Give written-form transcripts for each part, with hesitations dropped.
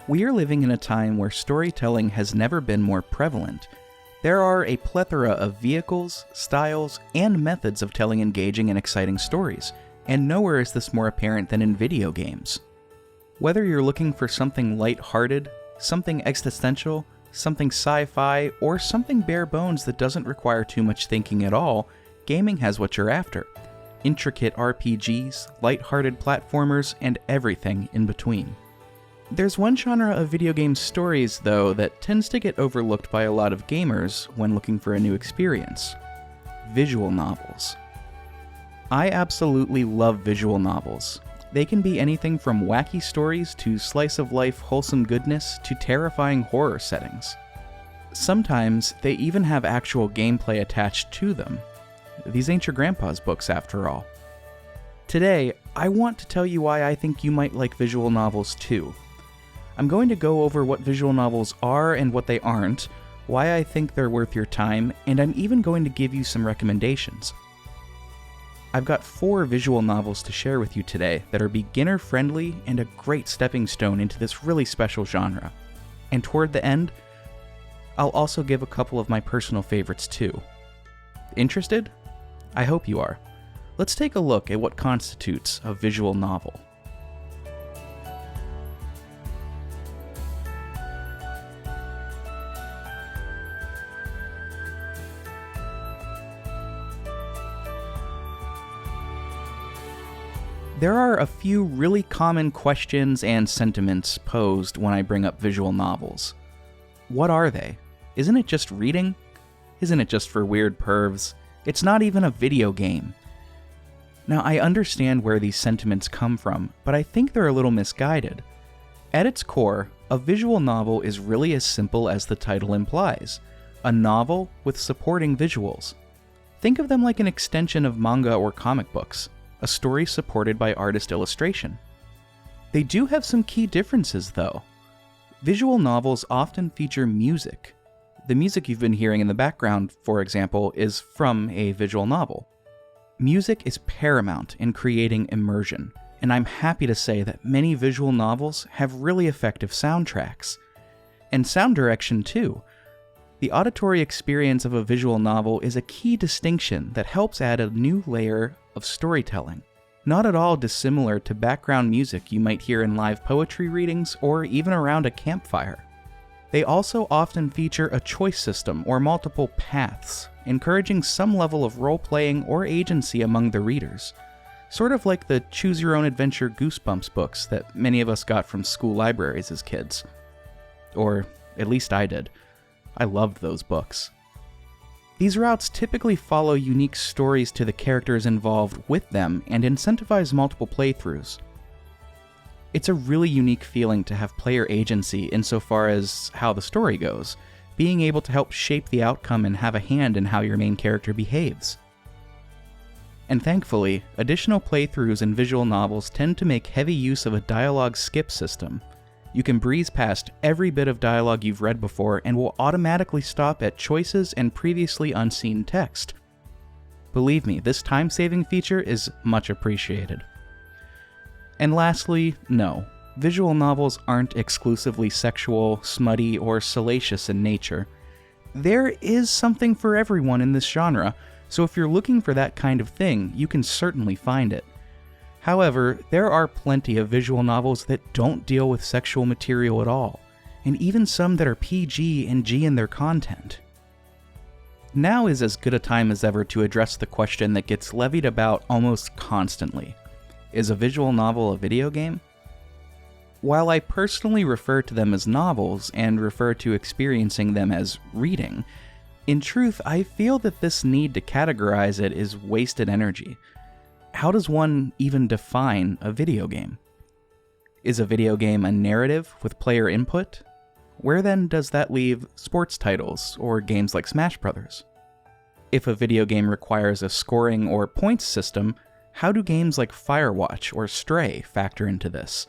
We are living in a time where storytelling has never been more prevalent. There are a plethora of vehicles, styles, and methods of telling engaging and exciting stories, and nowhere is this more apparent than in video games. Whether you're looking for something light-hearted, something existential, something sci-fi, or something bare bones that doesn't require too much thinking at all, gaming has what you're after. Intricate RPGs, light-hearted platformers, and everything in between. There's one genre of video game stories, though, that tends to get overlooked by a lot of gamers when looking for a new experience. Visual novels. I absolutely love visual novels. They can be anything from wacky stories to slice-of-life wholesome goodness to terrifying horror settings. Sometimes they even have actual gameplay attached to them. These ain't your grandpa's books, after all. Today, I want to tell you why I think you might like visual novels too. I'm going to go over what visual novels are and what they aren't, why I think they're worth your time, and I'm even going to give you some recommendations. I've got 4 visual novels to share with you today that are beginner-friendly and a great stepping stone into this really special genre. And toward the end, I'll also give a couple of my personal favorites too. Interested? I hope you are. Let's take a look at what constitutes a visual novel. There are a few really common questions and sentiments posed when I bring up visual novels. What are they? Isn't it just reading? Isn't it just for weird pervs? It's not even a video game. Now, I understand where these sentiments come from, but I think they're a little misguided. At its core, a visual novel is really as simple as the title implies: a novel with supporting visuals. Think of them like an extension of manga or comic books. A story supported by artist illustration. They do have some key differences, though. Visual novels often feature music. The music you've been hearing in the background, for example, is from a visual novel. Music is paramount in creating immersion, and I'm happy to say that many visual novels have really effective soundtracks. And sound direction, too. The auditory experience of a visual novel is a key distinction that helps add a new layer of storytelling, not at all dissimilar to background music you might hear in live poetry readings or even around a campfire. They also often feature a choice system or multiple paths, encouraging some level of role-playing or agency among the readers, sort of like the choose-your-own-adventure Goosebumps books that many of us got from school libraries as kids. Or at least I did. I loved those books. These routes typically follow unique stories to the characters involved with them and incentivize multiple playthroughs. It's a really unique feeling to have player agency insofar as how the story goes, being able to help shape the outcome and have a hand in how your main character behaves. And thankfully, additional playthroughs in visual novels tend to make heavy use of a dialogue skip system. You can breeze past every bit of dialogue you've read before and will automatically stop at choices and previously unseen text. Believe me, this time-saving feature is much appreciated. And lastly, no, visual novels aren't exclusively sexual, smutty, or salacious in nature. There is something for everyone in this genre, so if you're looking for that kind of thing, you can certainly find it. However, there are plenty of visual novels that don't deal with sexual material at all, and even some that are PG and G in their content. Now is as good a time as ever to address the question that gets levied about almost constantly. Is a visual novel a video game? While I personally refer to them as novels and refer to experiencing them as reading, in truth, I feel that this need to categorize it is wasted energy. How does one even define a video game? Is a video game a narrative with player input? Where then does that leave sports titles or games like Smash Bros? If a video game requires a scoring or points system, how do games like Firewatch or Stray factor into this?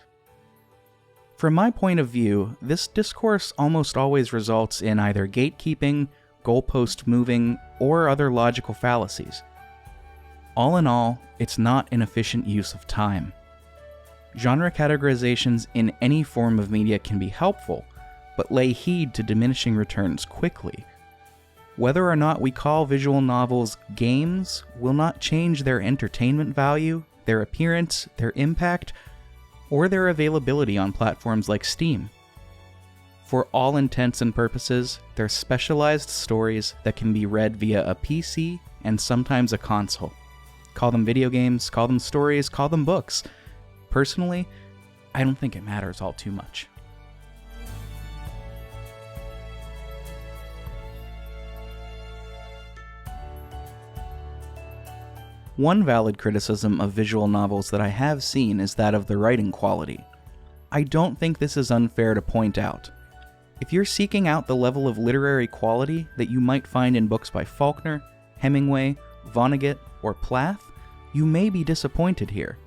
From my point of view, this discourse almost always results in either gatekeeping, goalpost moving, or other logical fallacies. All in all, it's not an efficient use of time. genre categorizations in any form of media can be helpful, but lay heed to diminishing returns quickly. Whether or not we call visual novels games will not change their entertainment value, their appearance, their impact, or their availability on platforms like Steam. For all intents and purposes, they're specialized stories that can be read via a PC and sometimes a console. Call them video games, call them stories, call them books. Personally, I don't think it matters all too much. One valid criticism of visual novels that I have seen is that of the writing quality. I don't think this is unfair to point out. If you're seeking out the level of literary quality that you might find in books by Faulkner, Hemingway, Vonnegut, or Plath, you may be disappointed here.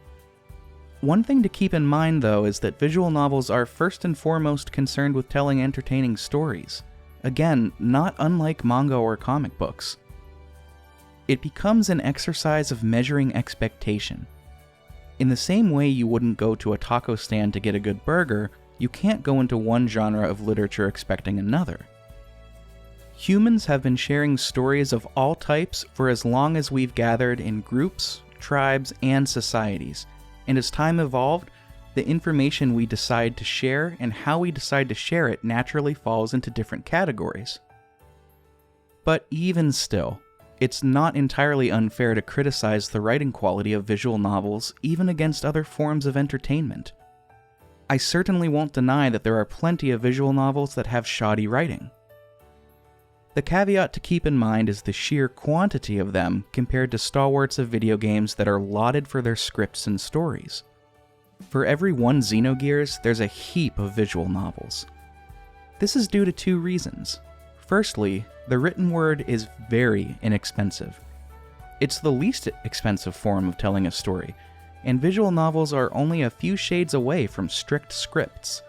One thing to keep in mind, though, is that visual novels are first and foremost concerned with telling entertaining stories. Again, not unlike manga or comic books. It becomes an exercise of measuring expectation. In the same way you wouldn't go to a taco stand to get a good burger, you can't go into one genre of literature expecting another. Humans have been sharing stories of all types for as long as we've gathered in groups, tribes, and societies, and as time evolved, the information we decide to share and how we decide to share it naturally falls into different categories. But even still, it's not entirely unfair to criticize the writing quality of visual novels even against other forms of entertainment. I certainly won't deny that there are plenty of visual novels that have shoddy writing. The caveat to keep in mind is the sheer quantity of them compared to stalwarts of video games that are lauded for their scripts and stories. For every one Xenogears, there's a heap of visual novels. This is due to two reasons. Firstly, the written word is very inexpensive. It's the least expensive form of telling a story, and visual novels are only a few shades away from strict scripts,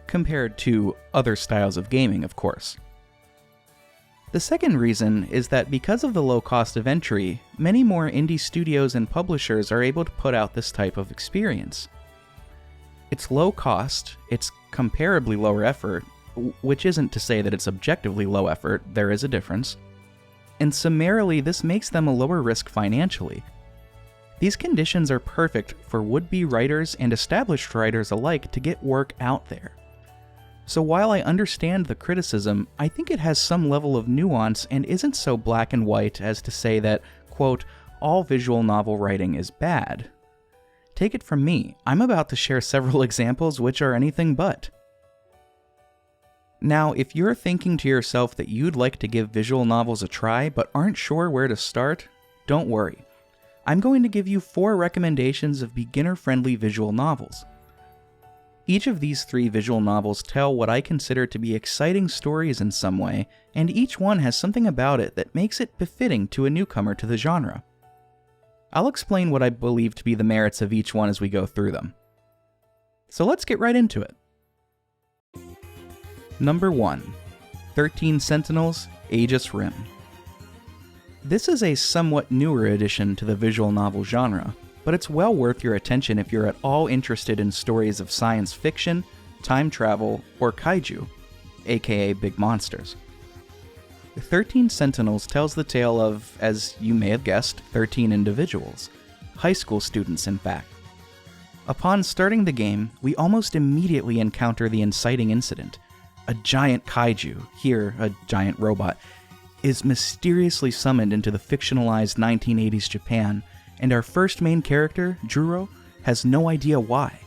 compared to other styles of gaming, of course. The second reason is that because of the low cost of entry, many more indie studios and publishers are able to put out this type of experience. It's low cost, it's comparably lower effort, which isn't to say that it's objectively low effort, there is a difference, and summarily this makes them a lower risk financially. These conditions are perfect for would-be writers and established writers alike to get work out there. So while I understand the criticism, I think it has some level of nuance and isn't so black and white as to say that, quote, all visual novel writing is bad. Take it from me, I'm about to share several examples which are anything but. Now, if you're thinking to yourself that you'd like to give visual novels a try but aren't sure where to start, don't worry. I'm going to give you 4 recommendations of beginner-friendly visual novels. Each of these 3 visual novels tell what I consider to be exciting stories in some way, and each one has something about it that makes it befitting to a newcomer to the genre. I'll explain what I believe to be the merits of each one as we go through them. So let's get right into it. Number 1. 13 Sentinels, Aegis Rim. This is a somewhat newer addition to the visual novel genre, but it's well worth your attention if you're at all interested in stories of science fiction, time travel, or kaiju, aka big monsters. 13 Sentinels tells the tale of, as you may have guessed, 13 individuals, high school students in fact. Upon starting the game, we almost immediately encounter the inciting incident. A giant kaiju, here a giant robot, is mysteriously summoned into the fictionalized 1980s Japan, and our first main character, Juro, has no idea why.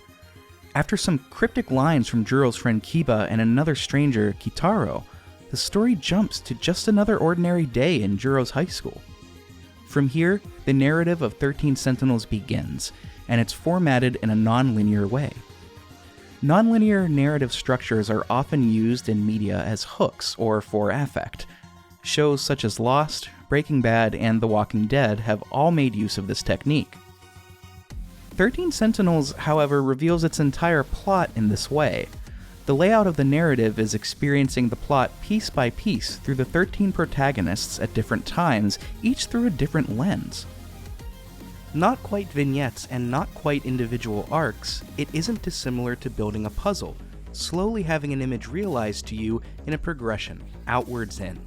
After some cryptic lines from Juro's friend Kiba and another stranger, Kitaro, the story jumps to just another ordinary day in Juro's high school. From here, the narrative of 13 Sentinels begins, and it's formatted in a non-linear way. Non-linear narrative structures are often used in media as hooks or for affect. Shows such as Lost, Breaking Bad, and The Walking Dead have all made use of this technique. 13 Sentinels, however, reveals its entire plot in this way. The layout of the narrative is experiencing the plot piece by piece through the 13 protagonists at different times, each through a different lens. Not quite vignettes and not quite individual arcs, it isn't dissimilar to building a puzzle, slowly having an image realized to you in a progression, outwards in.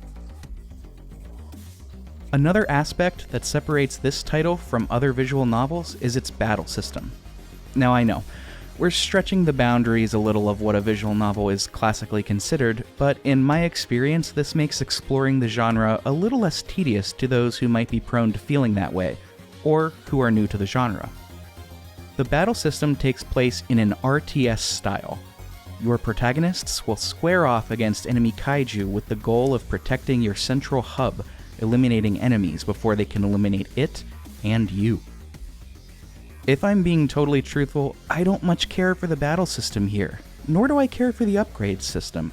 Another aspect that separates this title from other visual novels is its battle system. Now I know, we're stretching the boundaries a little of what a visual novel is classically considered, but in my experience this makes exploring the genre a little less tedious to those who might be prone to feeling that way, or who are new to the genre. The battle system takes place in an RTS style. Your protagonists will square off against enemy kaiju with the goal of protecting your central hub, eliminating enemies before they can eliminate it and you. If I'm being totally truthful, I don't much care for the battle system here, nor do I care for the upgrade system.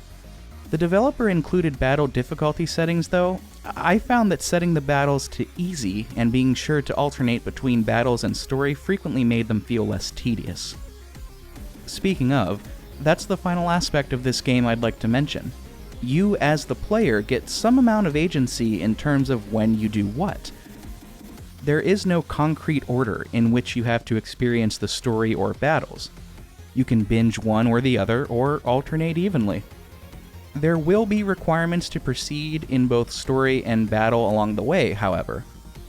The developer included battle difficulty settings though. I found that setting the battles to easy and being sure to alternate between battles and story frequently made them feel less tedious. Speaking of, that's the final aspect of this game I'd like to mention. You, as the player, get some amount of agency in terms of when you do what. There is no concrete order in which you have to experience the story or battles. You can binge one or the other, or alternate evenly. There will be requirements to proceed in both story and battle along the way, however.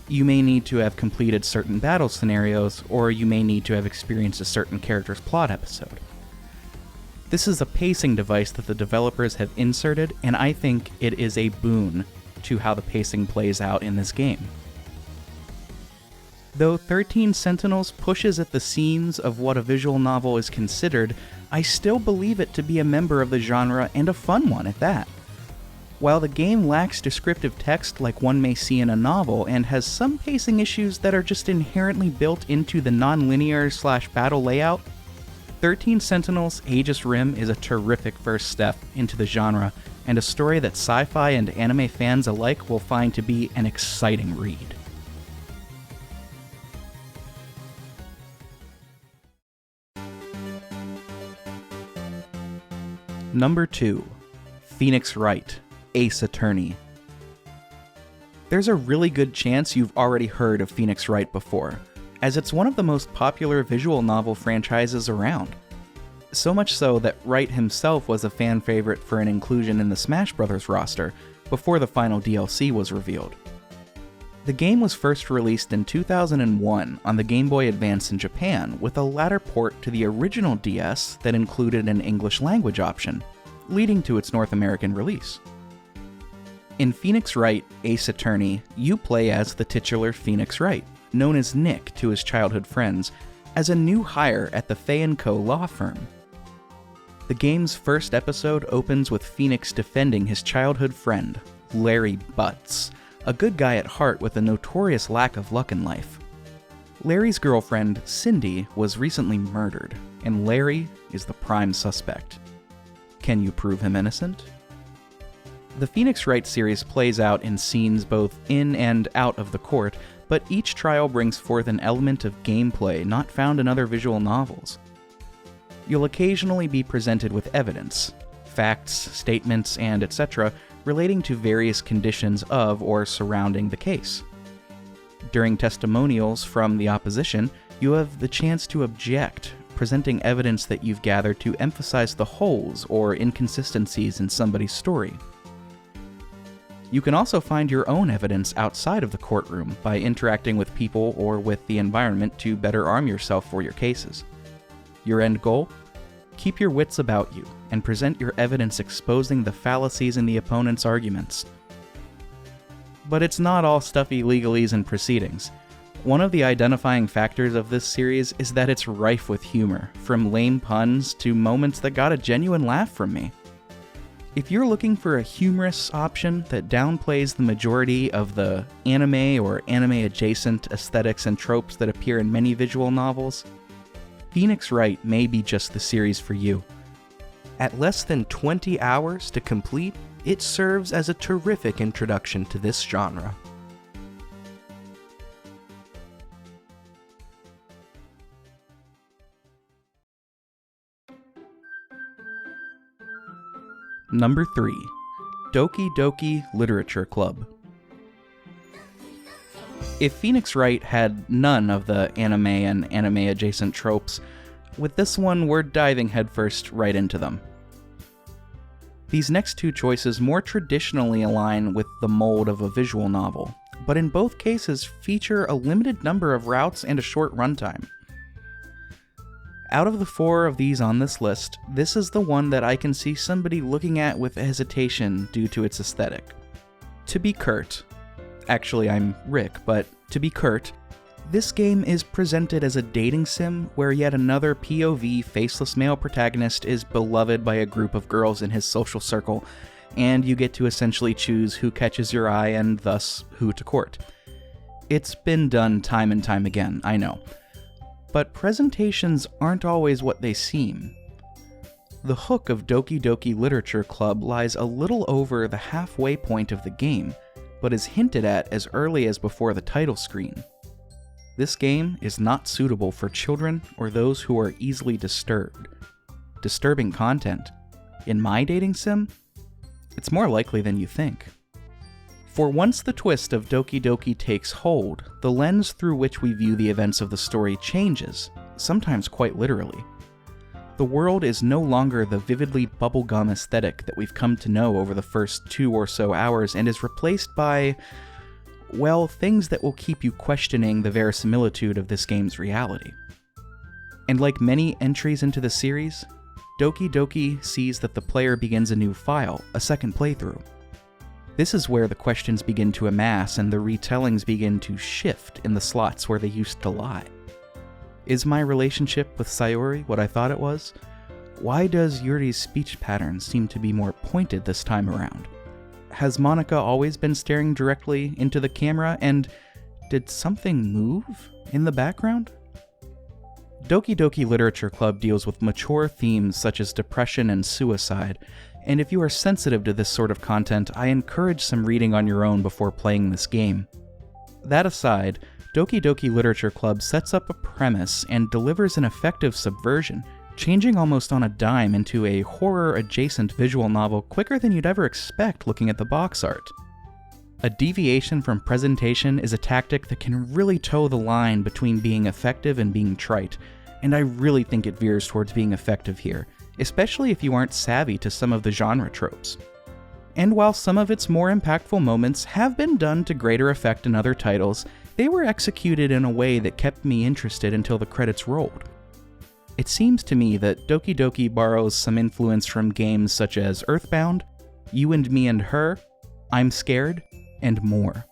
You may need to have completed certain battle scenarios, or you may need to have experienced a certain character's plot episode. This is a pacing device that the developers have inserted, and I think it is a boon to how the pacing plays out in this game. Though 13 Sentinels pushes at the seams of what a visual novel is considered, I still believe it to be a member of the genre and a fun one at that. While the game lacks descriptive text like one may see in a novel and has some pacing issues that are just inherently built into the non-linear/battle layout, 13 Sentinels Aegis Rim is a terrific first step into the genre and a story that sci-fi and anime fans alike will find to be an exciting read. Number 2. Phoenix Wright, Ace Attorney. There's a really good chance you've already heard of Phoenix Wright before, as it's one of the most popular visual novel franchises around. So much so that Wright himself was a fan favorite for an inclusion in the Smash Bros. Roster before the final DLC was revealed. The game was first released in 2001 on the Game Boy Advance in Japan, with a latter port to the original DS that included an English language option, leading to its North American release. In Phoenix Wright, Ace Attorney, you play as the titular Phoenix Wright, known as Nick to his childhood friends, as a new hire at the Fay & Co. law firm. The game's first episode opens with Phoenix defending his childhood friend, Larry Butts, a good guy at heart with a notorious lack of luck in life. Larry's girlfriend, Cindy, was recently murdered, and Larry is the prime suspect. Can you prove him innocent? The Phoenix Wright series plays out in scenes both in and out of the court, but each trial brings forth an element of gameplay not found in other visual novels. You'll occasionally be presented with evidence, facts, statements, and etc., relating to various conditions of or surrounding the case. During testimonials from the opposition, you have the chance to object, presenting evidence that you've gathered to emphasize the holes or inconsistencies in somebody's story. You can also find your own evidence outside of the courtroom by interacting with people or with the environment to better arm yourself for your cases. Your end goal? Keep your wits about you and present your evidence exposing the fallacies in the opponent's arguments. But it's not all stuffy legalese and proceedings. One of the identifying factors of this series is that it's rife with humor, from lame puns to moments that got a genuine laugh from me. If you're looking for a humorous option that downplays the majority of the anime or anime-adjacent aesthetics and tropes that appear in many visual novels, Phoenix Wright may be just the series for you. At less than 20 hours to complete, it serves as a terrific introduction to this genre. Number 3. Doki Doki Literature Club. If Phoenix Wright had none of the anime and anime-adjacent tropes, with this one we're diving headfirst right into them. These next two choices more traditionally align with the mold of a visual novel, but in both cases feature a limited number of routes and a short runtime. Out of the four of these on this list, this is the one that I can see somebody looking at with hesitation due to its aesthetic. To be curt, actually I'm Rick, but to be curt, this game is presented as a dating sim where yet another POV faceless male protagonist is beloved by a group of girls in his social circle, and you get to essentially choose who catches your eye and thus who to court. It's been done time and time again, I know. But presentations aren't always what they seem. The hook of Doki Doki Literature Club lies a little over the halfway point of the game, but is hinted at as early as before the title screen. This game is not suitable for children or those who are easily disturbed. Disturbing content. In my dating sim, it's more likely than you think. For once the twist of Doki Doki takes hold, the lens through which we view the events of the story changes, sometimes quite literally. The world is no longer the vividly bubblegum aesthetic that we've come to know over the first 2 or so hours and is replaced by, well, things that will keep you questioning the verisimilitude of this game's reality. And like many entries into the series, Doki Doki sees that the player begins a new file, a second playthrough. This is where the questions begin to amass and the retellings begin to shift in the slots where they used to lie. Is my relationship with Sayori what I thought it was? Why does Yuri's speech pattern seem to be more pointed this time around? Has Monica always been staring directly into the camera, and did something move in the background? Doki Doki Literature Club deals with mature themes such as depression and suicide, and if you are sensitive to this sort of content, I encourage some reading on your own before playing this game. That aside, Doki Doki Literature Club sets up a premise and delivers an effective subversion, changing almost on a dime into a horror-adjacent visual novel quicker than you'd ever expect looking at the box art. A deviation from presentation is a tactic that can really toe the line between being effective and being trite, and I really think it veers towards being effective here, especially if you aren't savvy to some of the genre tropes. And while some of its more impactful moments have been done to greater effect in other titles, they were executed in a way that kept me interested until the credits rolled. It seems to me that Doki Doki borrows some influence from games such as Earthbound, You and Me and Her, I'm Scared, and more.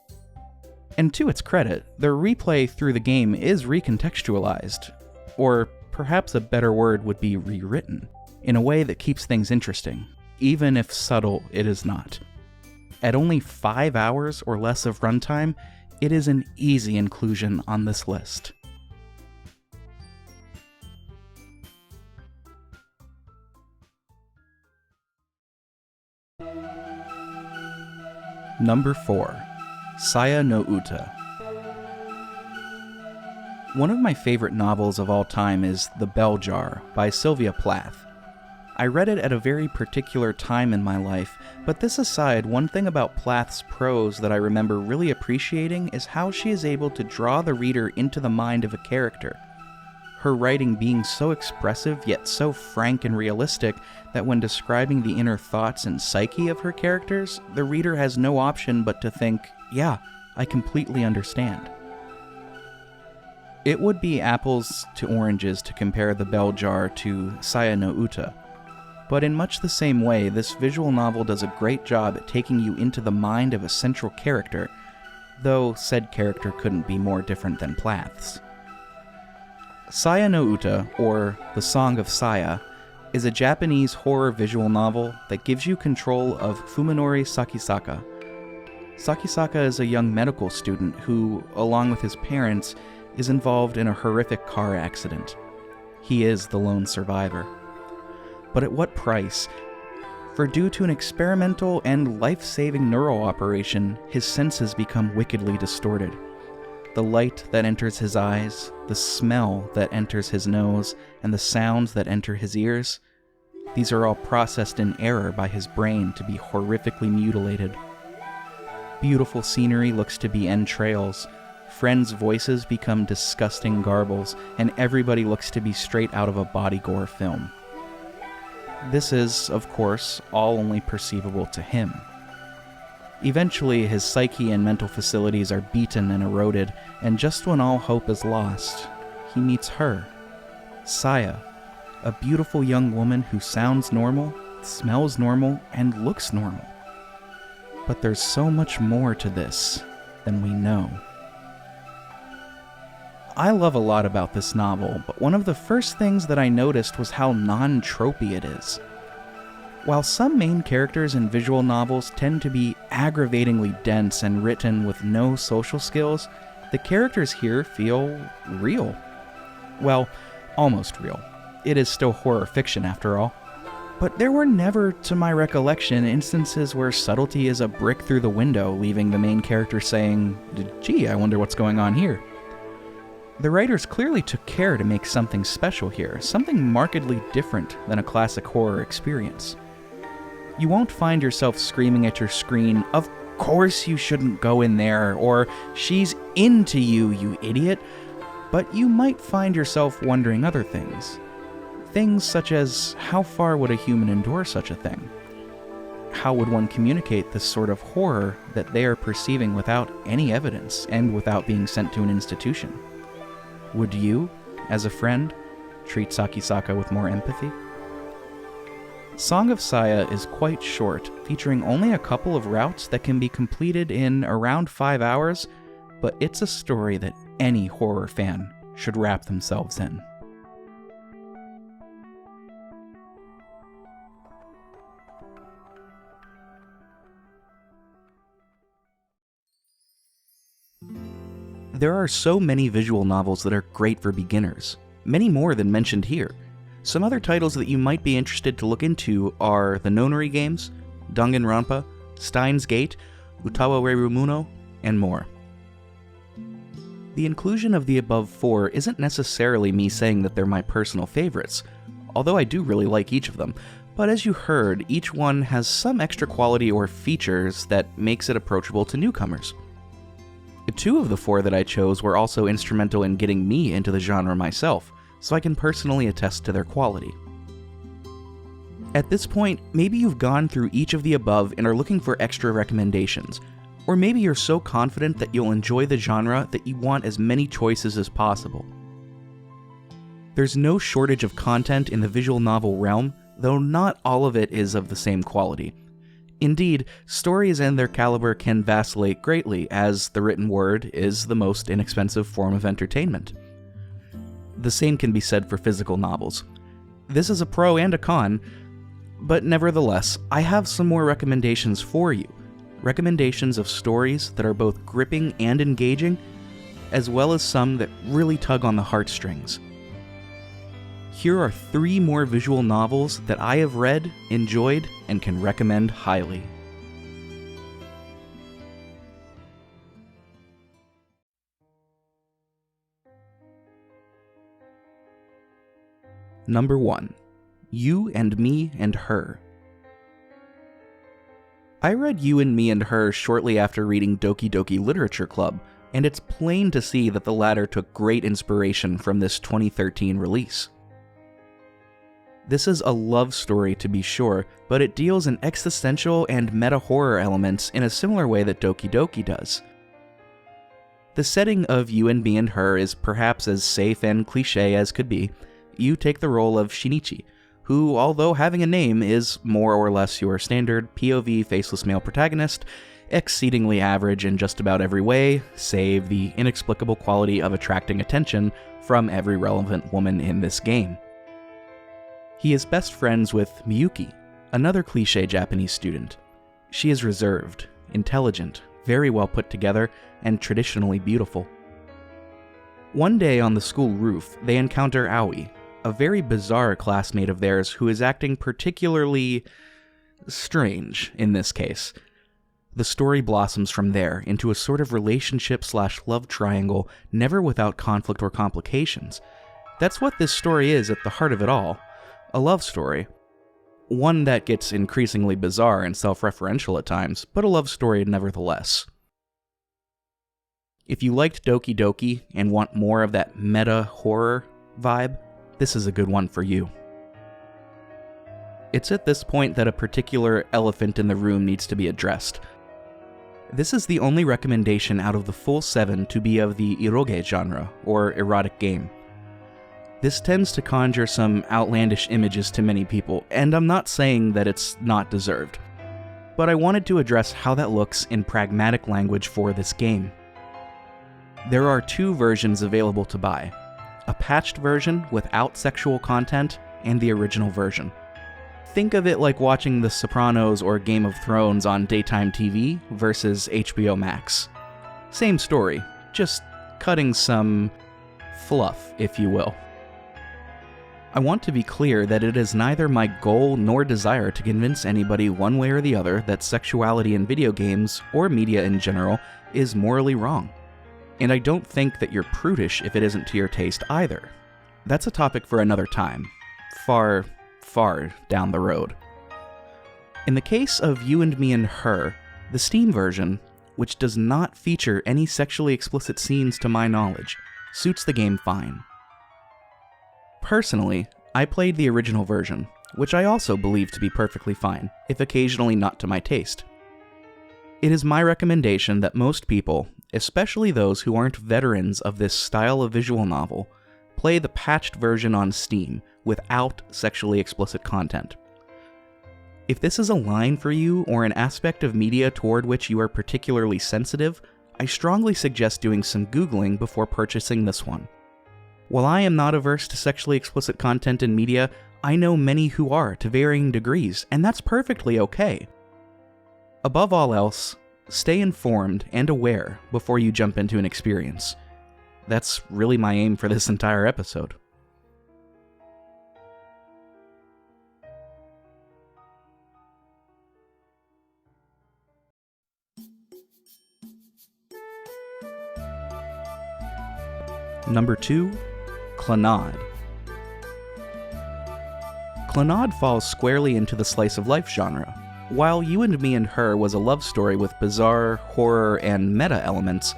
And to its credit, the replay through the game is recontextualized, or perhaps a better word would be rewritten, in a way that keeps things interesting, even if subtle it is not. At only 5 hours or less of runtime, it is an easy inclusion on this list. Number 4. Saya no Uta. One of my favorite novels of all time is The Bell Jar by Sylvia Plath. I read it at a very particular time in my life, but this aside, one thing about Plath's prose that I remember really appreciating is how she is able to draw the reader into the mind of a character. Her writing being so expressive yet so frank and realistic that when describing the inner thoughts and psyche of her characters, the reader has no option but to think, yeah, I completely understand. It would be apples to oranges to compare The Bell Jar to Saya no Uta, but in much the same way, this visual novel does a great job at taking you into the mind of a central character, though said character couldn't be more different than Plath's. Saya no Uta, or The Song of Saya, is a Japanese horror visual novel that gives you control of Fuminori Sakisaka. Sakisaka is a young medical student who, along with his parents, is involved in a horrific car accident. He is the lone survivor. But at what price? For due to an experimental and life-saving neural operation, his senses become wickedly distorted. The light that enters his eyes, the smell that enters his nose, and the sounds that enter his ears, these are all processed in error by his brain to be horrifically mutilated. Beautiful scenery looks to be entrails, friends' voices become disgusting garbles, and everybody looks to be straight out of a body gore film. This is, of course, all only perceivable to him. Eventually, his psyche and mental facilities are beaten and eroded, and just when all hope is lost, he meets her, Saya, a beautiful young woman who sounds normal, smells normal, and looks normal. But there's so much more to this than we know. I love a lot about this novel, but one of the first things that I noticed was how non-tropey it is. While some main characters in visual novels tend to be aggravatingly dense and written with no social skills, the characters here feel real. Well, almost real. It is still horror fiction after all. But there were never, to my recollection, instances where subtlety is a brick through the window, leaving the main character saying, "Gee, I wonder what's going on here." The writers clearly took care to make something special here, something markedly different than a classic horror experience. You won't find yourself screaming at your screen, "Of course you shouldn't go in there," or "She's into you, you idiot," but you might find yourself wondering other things. Things such as, how far would a human endure such a thing? How would one communicate this sort of horror that they are perceiving without any evidence and without being sent to an institution? Would you, as a friend, treat Sakisaka with more empathy? Song of Saya is quite short, featuring only a couple of routes that can be completed in around 5 hours, but it's a story that any horror fan should wrap themselves in. There are so many visual novels that are great for beginners, many more than mentioned here. Some other titles that you might be interested to look into are the Nonary games, Danganronpa, Steins Gate, Utawa Reirumuno, and more. The inclusion of the above 4 isn't necessarily me saying that they're my personal favorites, although I do really like each of them, but as you heard, each one has some extra quality or features that makes it approachable to newcomers. 2 of the 4 that I chose were also instrumental in getting me into the genre myself, so I can personally attest to their quality. At this point, maybe you've gone through each of the above and are looking for extra recommendations, or maybe you're so confident that you'll enjoy the genre that you want as many choices as possible. There's no shortage of content in the visual novel realm, though not all of it is of the same quality. Indeed, stories and their caliber can vacillate greatly, as the written word is the most inexpensive form of entertainment. The same can be said for physical novels. This is a pro and a con, but nevertheless, I have some more recommendations for you. Recommendations of stories that are both gripping and engaging, as well as some that really tug on the heartstrings. Here are 3 more visual novels that I have read, enjoyed, and can recommend highly. Number 1. You and Me and Her. I read You and Me and Her shortly after reading Doki Doki Literature Club, and it's plain to see that the latter took great inspiration from this 2013 release. This is a love story to be sure, but it deals in existential and meta-horror elements in a similar way that Doki Doki does. The setting of You and Me and Her is perhaps as safe and cliché as could be. You take the role of Shinichi, who, although having a name, is more or less your standard POV faceless male protagonist, exceedingly average in just about every way, save the inexplicable quality of attracting attention from every relevant woman in this game. He is best friends with Miyuki, another cliché Japanese student. She is reserved, intelligent, very well put together, and traditionally beautiful. One day on the school roof, they encounter Aoi, a very bizarre classmate of theirs who is acting particularly strange in this case. The story blossoms from there into a sort of relationship/love triangle, never without conflict or complications. That's what this story is at the heart of it all. A love story. One that gets increasingly bizarre and self-referential at times, but a love story nevertheless. If you liked Doki Doki and want more of that meta horror vibe, this is a good one for you. It's at this point that a particular elephant in the room needs to be addressed. This is the only recommendation out of the full 7 to be of the eroge genre, or erotic game. This tends to conjure some outlandish images to many people, and I'm not saying that it's not deserved. But I wanted to address how that looks in pragmatic language for this game. There are 2 versions available to buy: a patched version without sexual content, and the original version. Think of it like watching The Sopranos or Game of Thrones on daytime TV versus HBO Max. Same story, just cutting some fluff, if you will. I want to be clear that it is neither my goal nor desire to convince anybody one way or the other that sexuality in video games, or media in general, is morally wrong. And I don't think that you're prudish if it isn't to your taste either. That's a topic for another time. Far down the road. In the case of You and Me and Her, the Steam version, which does not feature any sexually explicit scenes to my knowledge, suits the game fine. Personally, I played the original version, which I also believe to be perfectly fine, if occasionally not to my taste. It is my recommendation that most people, especially those who aren't veterans of this style of visual novel, play the patched version on Steam without sexually explicit content. If this is a line for you or an aspect of media toward which you are particularly sensitive, I strongly suggest doing some Googling before purchasing this one. While I am not averse to sexually explicit content in media, I know many who are to varying degrees, and that's perfectly okay. Above all else, stay informed and aware before you jump into an experience. That's really my aim for this entire episode. Number 2, Clannad. Clannad falls squarely into the slice of life genre. While You and Me and Her was a love story with bizarre, horror, and meta elements,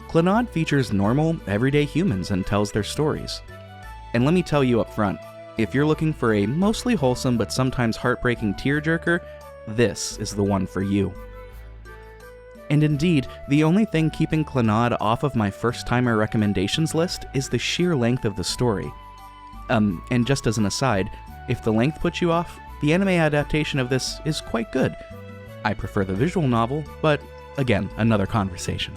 Clannad features normal, everyday humans and tells their stories. And let me tell you up front, if you're looking for a mostly wholesome but sometimes heartbreaking tearjerker, this is the one for you. And indeed, the only thing keeping Clannad off of my first-timer recommendations list is the sheer length of the story. And just as an aside, if the length puts you off, the anime adaptation of this is quite good. I prefer the visual novel, but again, another conversation.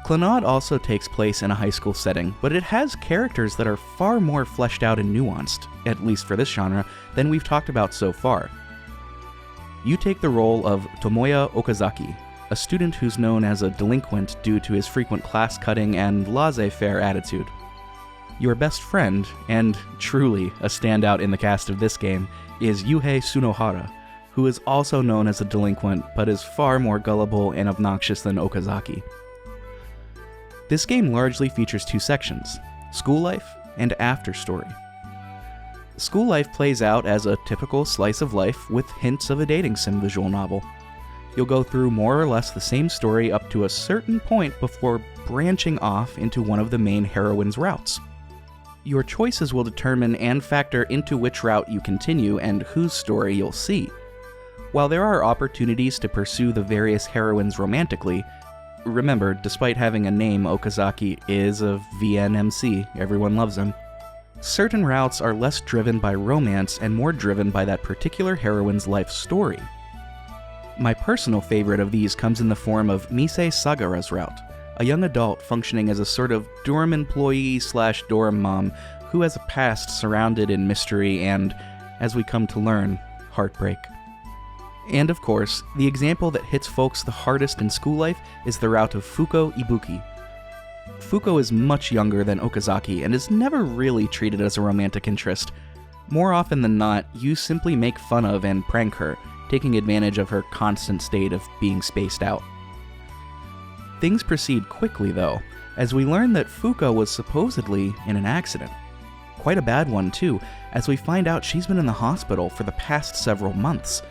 Clannad also takes place in a high school setting, but it has characters that are far more fleshed out and nuanced, at least for this genre, than we've talked about so far. You take the role of Tomoya Okazaki, a student who's known as a delinquent due to his frequent class-cutting and laissez-faire attitude. Your best friend, and truly a standout in the cast of this game, is Yuhei Tsunohara, who is also known as a delinquent but is far more gullible and obnoxious than Okazaki. This game largely features 2 sections, school life and after story. School life plays out as a typical slice of life with hints of a dating sim visual novel. You'll go through more or less the same story up to a certain point before branching off into one of the main heroine's routes. Your choices will determine and factor into which route you continue and whose story you'll see. While there are opportunities to pursue the various heroines romantically, remember, despite having a name, Okazaki is a VNMC, everyone loves him. Certain routes are less driven by romance and more driven by that particular heroine's life story. My personal favorite of these comes in the form of Misei Sagara's route, a young adult functioning as a sort of dorm employee / dorm mom who has a past surrounded in mystery and, as we come to learn, heartbreak. And of course, the example that hits folks the hardest in school life is the route of Fuko Ibuki. Fuko is much younger than Okazaki and is never really treated as a romantic interest. More often than not, you simply make fun of and prank her, taking advantage of her constant state of being spaced out. Things proceed quickly though, as we learn that Fuko was supposedly in an accident. Quite a bad one too, as we find out she's been in the hospital for the past several months,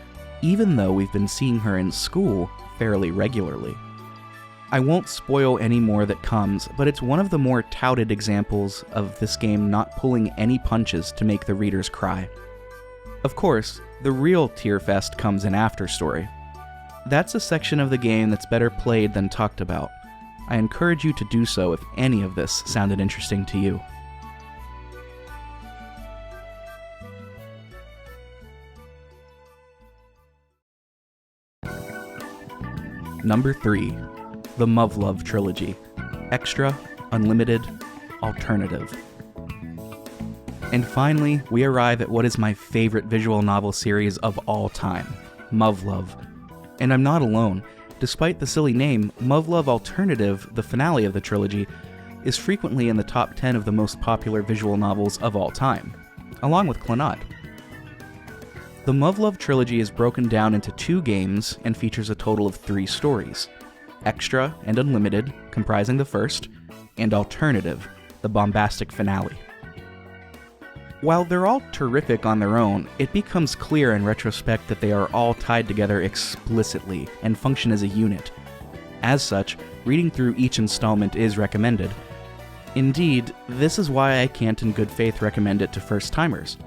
even though we've been seeing her in school fairly regularly. I won't spoil any more that comes, but it's one of the more touted examples of this game not pulling any punches to make the readers cry. Of course, the real tear fest comes in After Story. That's a section of the game that's better played than talked about. I encourage you to do so if any of this sounded interesting to you. Number 3. The Muv-Luv Trilogy. Extra, Unlimited, Alternative. And finally, we arrive at what is my favorite visual novel series of all time, Muv-Luv. And I'm not alone. Despite the silly name, Muv-Luv Alternative, the finale of the trilogy, is frequently in the top 10 of the most popular visual novels of all time, along with Clannad. The Muv-Luv trilogy is broken down into 2 games and features a total of 3 stories. Extra and Unlimited, comprising the first, and Alternative, the bombastic finale. While they're all terrific on their own, it becomes clear in retrospect that they are all tied together explicitly and function as a unit. As such, reading through each installment is recommended. Indeed, this is why I can't in good faith recommend it to first-timers.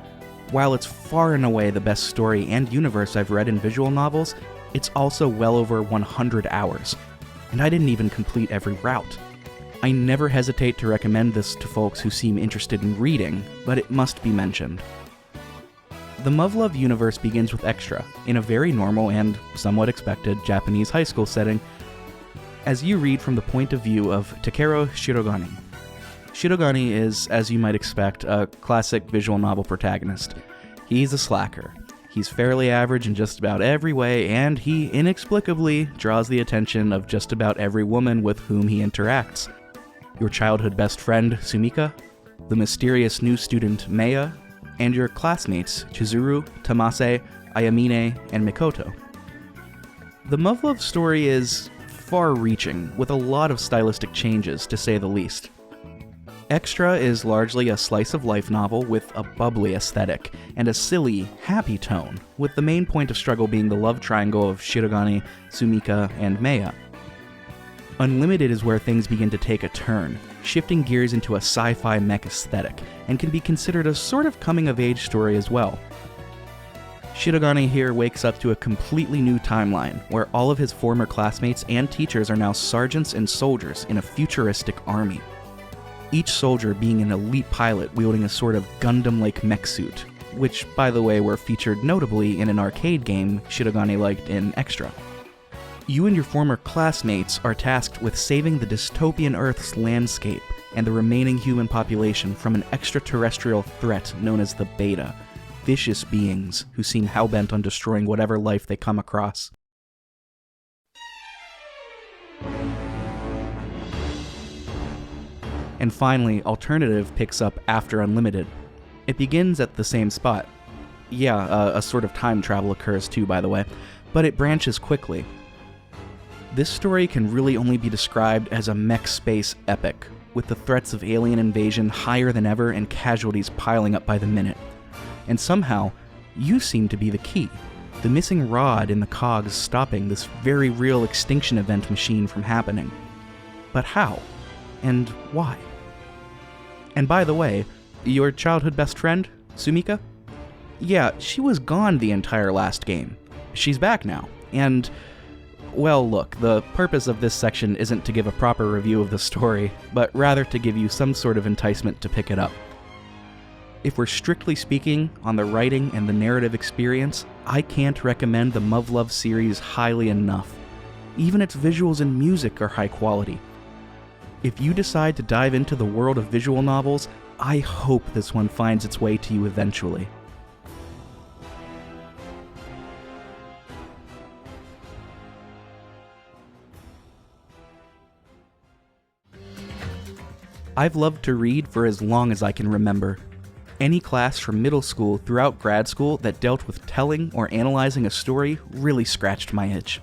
While it's far and away the best story and universe I've read in visual novels, it's also well over 100 hours. And I didn't even complete every route. I never hesitate to recommend this to folks who seem interested in reading, but it must be mentioned. The Muv-Luv universe begins with Extra, in a very normal and somewhat expected Japanese high school setting, as you read from the point of view of Takeru Shirogane. Shirogane is, as you might expect, a classic visual novel protagonist. He's a slacker. He's fairly average in just about every way, and he inexplicably draws the attention of just about every woman with whom he interacts. Your childhood best friend, Sumika, the mysterious new student, Maya, and your classmates, Chizuru, Tamase, Ayamine, and Mikoto. The Muv-Luv story is far-reaching, with a lot of stylistic changes, to say the least. Extra is largely a slice-of-life novel with a bubbly aesthetic and a silly, happy tone, with the main point of struggle being the love triangle of Shirogane, Sumika, and Maya. Unlimited is where things begin to take a turn, shifting gears into a sci-fi mech aesthetic, and can be considered a sort of coming-of-age story as well. Shirogane here wakes up to a completely new timeline, where all of his former classmates and teachers are now sergeants and soldiers in a futuristic army. Each soldier being an elite pilot wielding a sort of Gundam-like mech suit, which, by the way, were featured notably in an arcade game Shirogane liked in Extra. You and your former classmates are tasked with saving the dystopian Earth's landscape and the remaining human population from an extraterrestrial threat known as the Beta, vicious beings who seem hellbent on destroying whatever life they come across. And finally, Alternative picks up after Unlimited. It begins at the same spot. Yeah, a sort of time travel occurs too, by the way, but it branches quickly. This story can really only be described as a mech space epic, with the threats of alien invasion higher than ever and casualties piling up by the minute. And somehow, you seem to be the key, the missing rod in the cogs stopping this very real extinction event machine from happening. But how? And why? And by the way, your childhood best friend, Sumika? Yeah, she was gone the entire last game. She's back now, and, well, look, the purpose of this section isn't to give a proper review of the story, but rather to give you some sort of enticement to pick it up. If we're strictly speaking on the writing and the narrative experience, I can't recommend the Muv-Luv series highly enough. Even its visuals and music are high quality. If you decide to dive into the world of visual novels, I hope this one finds its way to you eventually. I've loved to read for as long as I can remember. Any class from middle school throughout grad school that dealt with telling or analyzing a story really scratched my itch.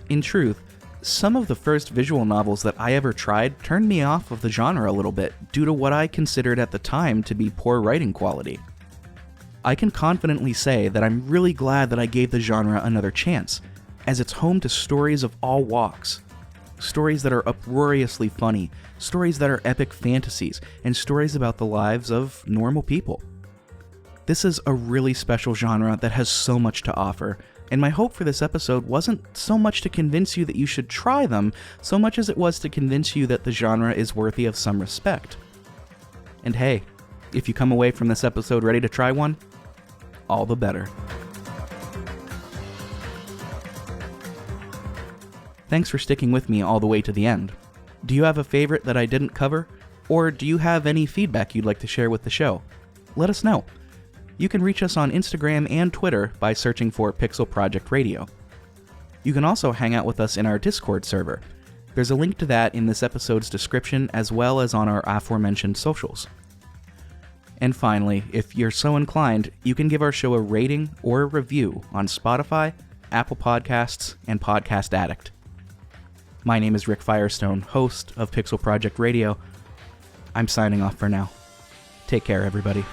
In truth, some of the first visual novels that I ever tried turned me off of the genre a little bit due to what I considered at the time to be poor writing quality. I can confidently say that I'm really glad that I gave the genre another chance, as it's home to stories of all walks. stories that are uproariously funny, stories that are epic fantasies, and stories about the lives of normal people. This is a really special genre that has so much to offer, and my hope for this episode wasn't so much to convince you that you should try them, so much as it was to convince you that the genre is worthy of some respect. And hey, if you come away from this episode ready to try one, all the better. Thanks for sticking with me all the way to the end. Do you have a favorite that I didn't cover? Or do you have any feedback you'd like to share with the show? Let us know. You can reach us on Instagram and Twitter by searching for pixelprojectradio. You can also hang out with us in our Discord server. There's a link to that in this episode's description as well as on our aforementioned socials. And finally, if you're so inclined, you can give our show a rating or a review on Spotify, Apple Podcasts, and Podcast Addict. My name is Rick Firestone, host of Pixel Project Radio. I'm signing off for now. Take care, everybody.